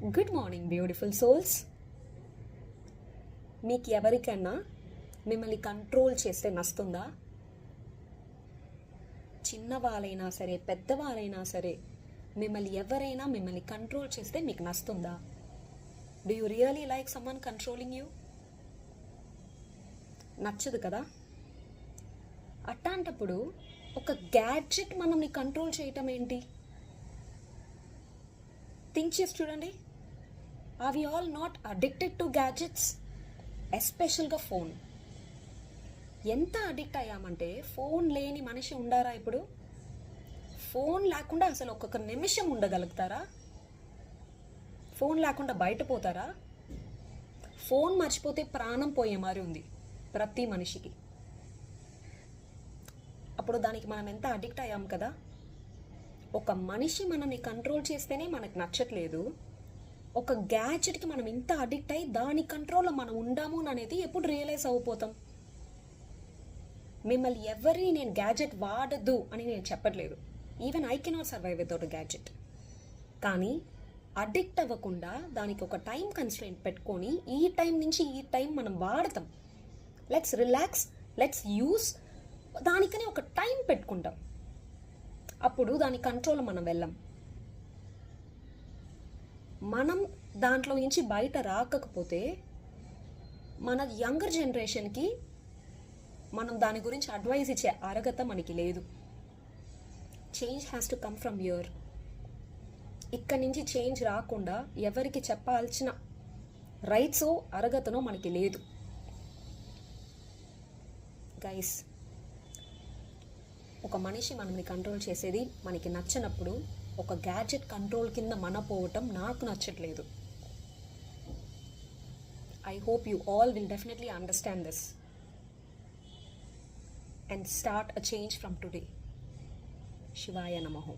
Good morning beautiful souls. మీకు ఎవరికైనా మిమ్మల్ని కంట్రోల్ చేస్తే నస్తుందా? చిన్నవాళ్ళైనా సరే పెద్దవాళ్ళైనా సరే మిమ్మల్ని కంట్రోల్ చేస్తే మీకు నస్తుందా? Do you really like someone controlling you? నచ్చదు కదా? అట్లాంటప్పుడు ఒక గ్యాడ్జెట్ మనల్ని కంట్రోల్ చేయటం ఏంటి? థింక్ చేసి చూడండి. Are we all not addicted to gadgets? ఎస్పెషల్గా ఫోన్. ఎంత అడిక్ట్ అయ్యామంటే ఫోన్ లేని మనిషి ఉండారా ఇప్పుడు? ఫోన్ లేకుండా అసలు ఒక్కొక్క నిమిషం ఉండగలుగుతారా? ఫోన్ లేకుండా బయట పోతారా? ఫోన్ మర్చిపోతే ప్రాణం పోయే మారి ఉంది ప్రతి మనిషికి. అప్పుడు దానికి మనం ఎంత అడిక్ట్ అయ్యాం కదా. ఒక మనిషి మనల్ని కంట్రోల్ చేస్తేనే మనకు నచ్చట్లేదు, ఒక గ్యాడ్జెట్కి మనం ఇంత అడిక్ట్ అయ్యి దాని కంట్రోల్లో మనం ఉండాము అనేది ఎప్పుడు రియలైజ్ అయిపోతాం? మిమ్మల్ని ఎవరిని నేను గ్యాడ్జెట్ వాడద్దు అని నేను చెప్పట్లేదు. Even I cannot survive without gadget. కానీ అడిక్ట్ అవ్వకుండా దానికి ఒక టైం కన్స్ట్రెయింట్ పెట్టుకొని ఈ టైం నుంచి ఈ టైం మనం వాడతాం, లెట్స్ రిలాక్స్, లెట్స్ యూస్, దానికని ఒక టైం పెట్టుకుంటాం. అప్పుడు దాని కంట్రోల్ మనం వెళ్ళాం. మనం దాంట్లో నుంచి బయట రాకపోతే మన యంగర్ జనరేషన్కి మనం దాని గురించి అడ్వైజ్ ఇచ్చే అర్హత మనకి లేదు. Change has to come from your. ఇక్కడి నుంచి చేంజ్ రాకుండా ఎవరికి చెప్పాల్సిన రైట్సో అర్హతనో మనకి లేదు. గైస్, ఒక మనిషి మనల్ని కంట్రోల్ చేసేది మనకి నచ్చనప్పుడు ఒక గ్యాడ్జెట్ కంట్రోల్ కింద మన పోవటం నాకు నచ్చట్లేదు. I hope you all will definitely understand this and start a change from today. Shivaya Namaha.